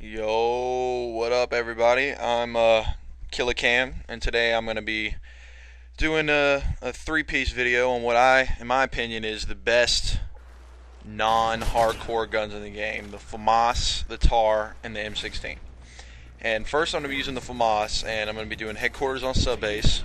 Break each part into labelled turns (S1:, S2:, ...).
S1: Yo, what up, everybody? I'm Killer Cam, and today I'm gonna be doing a three-piece video on what in my opinion, is the best non-hardcore guns in the game: the Famas, the Tar, and the M16. And first, I'm gonna be using the Famas, and I'm gonna be doing headquarters on subbase.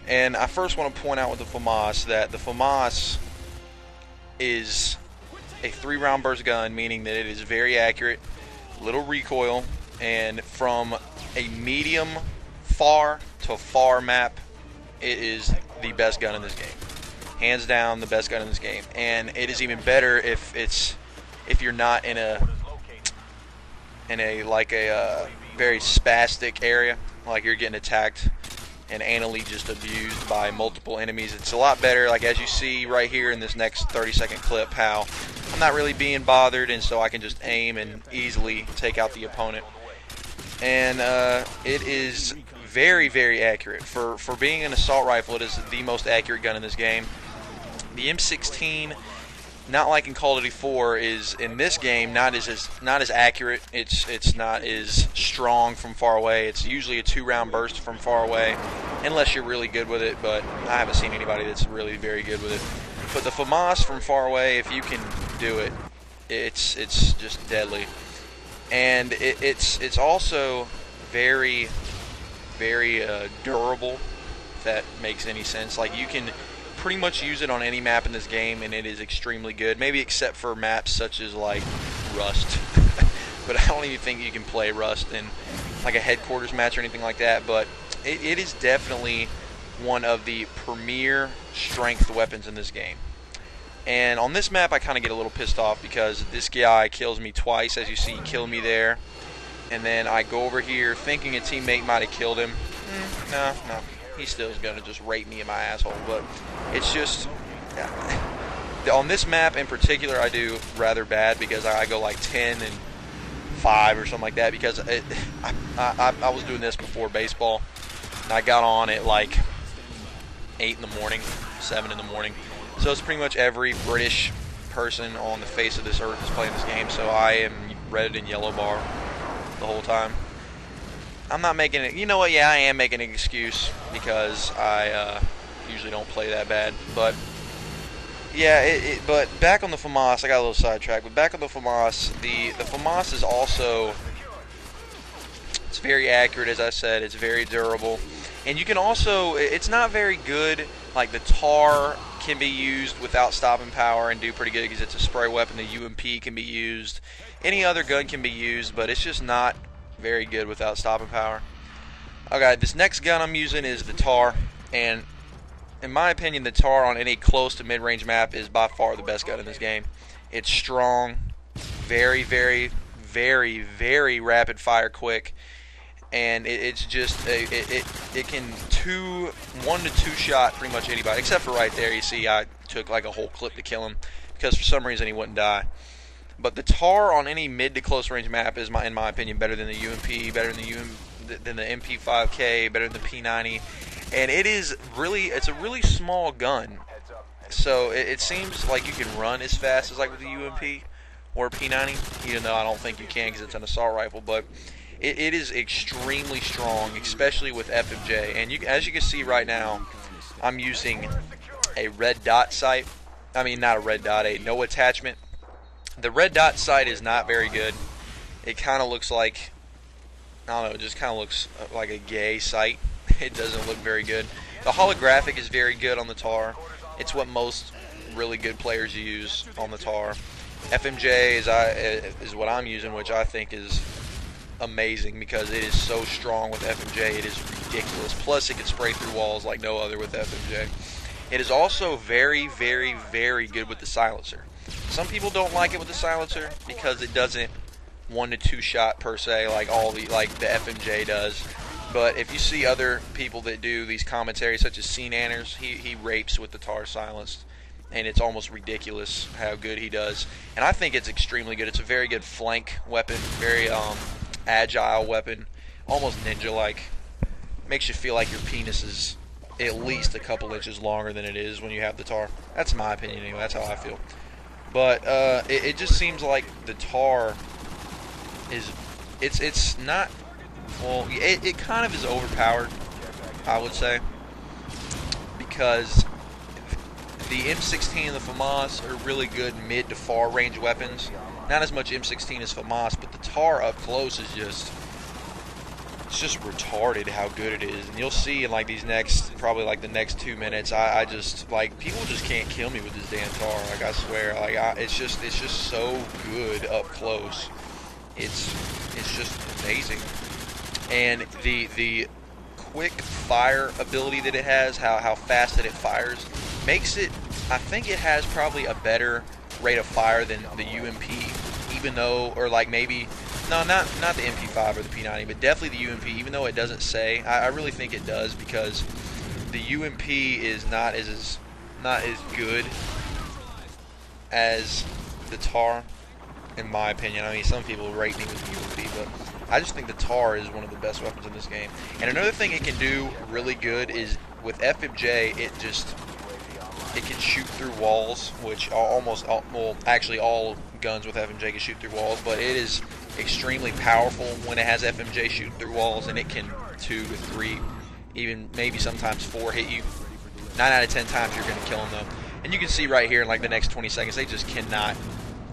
S1: And I first want to point out with the Famas that the Famas is a 3-round burst gun, meaning that it is very accurate, little recoil, and from a medium far to far map, it is the best gun in this game. Hands down, the best gun in this game. And it is even better if you're not in a very spastic area, like you're getting attacked and anally just abused by multiple enemies. It's a lot better, like as you see right here in this next 30-second clip, how I'm not really being bothered, and so I can just aim and easily take out the opponent. And it is very, very accurate. For being an assault rifle, it is the most accurate gun in this game. The M16, not like in Call of Duty 4, is in this game not as accurate. It's not as strong from far away. It's usually a 2-round burst from far away, unless you're really good with it. But I haven't seen anybody that's really very good with it. But the Famas from far away, if you can do it, it's just deadly. And it's also very, very durable, if that makes any sense. Like, you can pretty much use it on any map in this game, and it is extremely good. Maybe except for maps such as like Rust. But I don't even think you can play Rust in like a headquarters match or anything like that. But it is definitely one of the premier strength weapons in this game. And on this map, I kind of get a little pissed off because this guy kills me twice. As you see, he killed me there, and then I go over here thinking a teammate might have killed him. No, he still is gonna just rape me in my asshole. But it's just on this map in particular, I do rather bad because I go like 10 and 5 or something like that, because I was doing this before baseball, and I got on at like 8 in the morning, 7 in the morning. So it's pretty much every British person on the face of this earth is playing this game. So I am red and yellow bar the whole time. I'm not making it. You know what? Yeah, I am making an excuse because I usually don't play that bad. But yeah, but back on the Famas, I got a little sidetracked. But back on the Famas, the Famas is also, it's very accurate, as I said. It's very durable, and you can also, it's not very good. Like the Tar can be used without stopping power and do pretty good because it's a spray weapon. The UMP can be used. Any other gun can be used, but it's just not very good without stopping power. Okay, this next gun I'm using is the Tar, and in my opinion, the Tar on any close to mid-range map is by far the best gun in this game. It's strong, very, very, very, very rapid fire quick. And it's just it can 1 to 2 shot pretty much anybody, except for right there. You see, I took like a whole clip to kill him because for some reason he wouldn't die. But the Tar on any mid to close range map is, in my opinion, better than the UMP, better than the MP5K, better than the P90, and it's a really small gun. So it seems like you can run as fast as like with the UMP or P90, even though I don't think you can because it's an assault rifle, but it is extremely strong, especially with FMJ. And as you can see right now, I'm using a red dot sight. I mean, not a red dot, a no attachment. The red dot sight is not very good. It kind of looks like, I don't know, it just kind of looks like a gay sight. It doesn't look very good. The holographic is very good on the Tar. It's what most really good players use on the Tar. FMJ is what I'm using, which I think is amazing because it is so strong with FMJ. It is ridiculous. Plus, it can spray through walls like no other with FMJ. It is also very, very, very good with the silencer. Some people don't like it with the silencer because it doesn't 1 to 2 shot per se like the FMJ does. But if you see other people that do these commentaries, such as C-Nanners, he rapes with the Tar silenced, and it's almost ridiculous how good he does. And I think it's extremely good. It's a very good flank weapon, very agile weapon, almost ninja-like. Makes you feel like your penis is at least a couple inches longer than it is when you have the Tar. That's my opinion anyway. That's how I feel. But it just seems like the Tar is it's not. Well, it kind of is overpowered, I would say, because the M16 and the Famas are really good mid to far range weapons. Not as much M16 as Famas, but the Tar up close is it's just retarded how good it is. And you'll see in like these next, probably like the next 2 minutes, I just, like, people just can't kill me with this damn Tar. Like, I swear, like, it's just so good up close. It's just amazing. And the quick fire ability that it has, how fast that it fires, makes it, I think it has probably a better rate of fire than the UMP, even though, or like maybe, no, not the MP5 or the P90, but definitely the UMP, even though it doesn't say. I really think it does, because the UMP is not as good as the Tar, in my opinion. I mean, some people rate me with the UMP, but I just think the Tar is one of the best weapons in this game. And another thing it can do really good is with FMJ, it can shoot through walls, which actually all guns with FMJ can shoot through walls, but it is extremely powerful when it has FMJ shooting through walls, and it can 2 to 3, even maybe sometimes 4 hit you. 9 out of 10 times you're going to kill them though. And you can see right here in like the next 20 seconds, they just cannot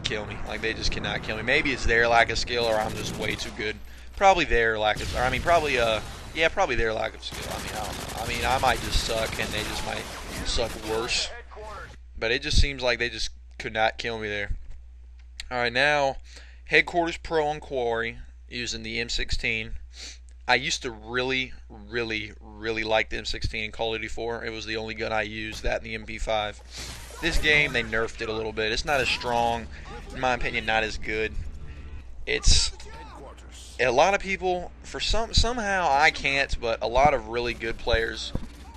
S1: kill me. Like, they just cannot kill me. Maybe it's their lack of skill, or I'm just way too good. Probably their lack of, or I mean, probably their lack of skill. I mean, I don't know. I mean, I might just suck, and they just might suck worse. But it just seems like they just could not kill me there. Alright, now, Headquarters Pro on Quarry, using the M16. I used to really like the M16 in Call of Duty 4. It was the only gun I used, that and the MP5. This game, they nerfed it a little bit. It's not as strong, in my opinion, not as good. It's, a lot of people, somehow I can't, but a lot of really good players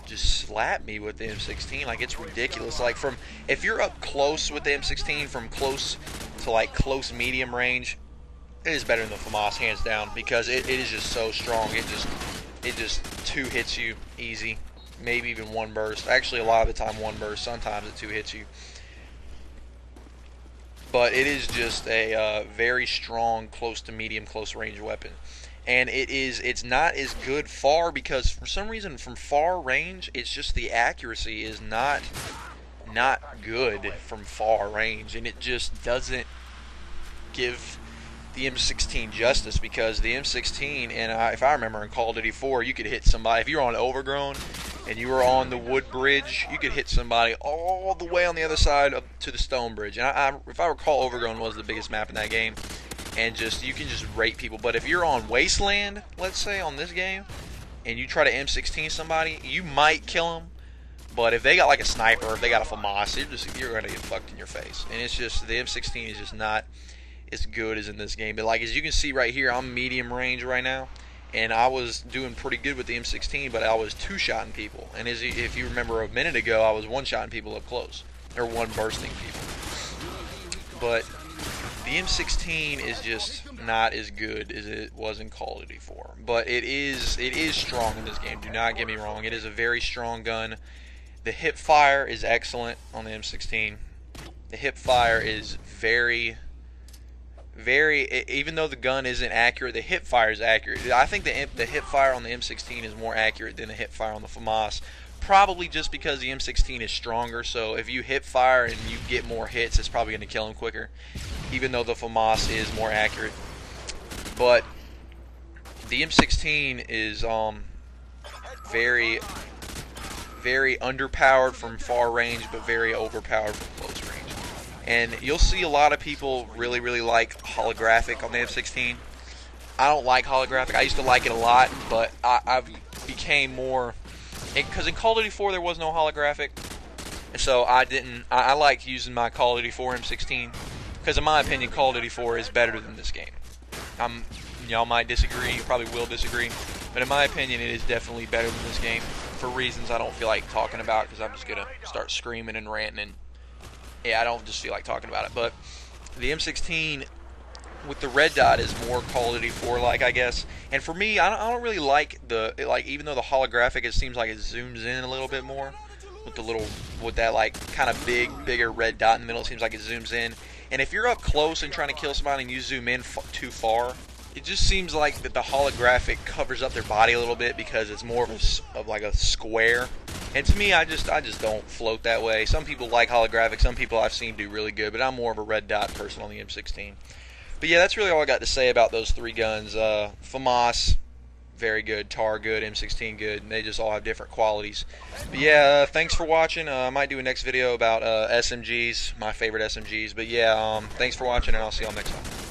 S1: just slap me with the M16. Like, it's ridiculous. Like, if you're up close with the M16, from close to like close medium range, it is better than the Famas, hands down, because it is just so strong. It just 2 hits you easy, maybe even 1 burst. Actually, a lot of the time 1 burst. Sometimes it 2 hits you. But it is just a very strong close to medium close range weapon. And it's not as good far, because for some reason from far range, it's just the accuracy is not good from far range, and it just doesn't give the M16 justice, because the M16, and if I remember in Call of Duty 4, you could hit somebody, if you were on Overgrown and you were on the wood bridge, you could hit somebody all the way on the other side up to the stone bridge. And if I recall, Overgrown was the biggest map in that game, and you can just rate people. But if you're on Wasteland, let's say, on this game, and you try to M16 somebody, you might kill them. But if they got like a sniper, or if they got a Famas, you're going to get fucked in your face. And it's just, the M16 is just not as good as in this game. But like, as you can see right here, I'm medium range right now, and I was doing pretty good with the M16, but I was 2-shotting people. And if you remember a minute ago, I was 1-shotting people up close, or 1-bursting people. But the M16 is just not as good as it was in Call of Duty 4. But it is strong in this game. Do not get me wrong. It is a very strong gun. The hip fire is excellent on the M16. The hip fire is very, even though the gun isn't accurate, the hip fire is accurate. I think the hip fire on the M16 is more accurate than the hip fire on the Famas. Probably just because the M16 is stronger, so if you hip fire and you get more hits, it's probably going to kill him quicker, even though the Famas is more accurate. But the M16 is very underpowered from far range, but very overpowered from close range. And you'll see a lot of people really like holographic on the M16. I don't like holographic. I used to like it a lot, but I've became more, because in Call of Duty 4 there was no holographic, and so I liked using my Call of Duty 4 M16, because in my opinion Call of Duty 4 is better than this game. Y'all might disagree, you probably will disagree, but in my opinion it is definitely better than this game, for reasons I don't feel like talking about, because I'm just going to start screaming and ranting, and yeah, I don't just feel like talking about it. But the M16 with the red dot is more Call of Duty 4 like, I guess. And for me, I don't really like even though the holographic, it seems like it zooms in a little bit more with that like kind of bigger red dot in the middle. It seems like it zooms in. And if you're up close and trying to kill somebody and you zoom in too far, it just seems like that the holographic covers up their body a little bit because it's more of like a square. And to me, I just don't float that way. Some people like holographic. Some people I've seen do really good, but I'm more of a red dot person on the M16. But yeah, that's really all I got to say about those three guns. Famas, very good. Tar, good. M16, good. And they just all have different qualities. But yeah, thanks for watching. I might do a next video about SMGs, my favorite SMGs. But yeah, thanks for watching, and I'll see y'all next time.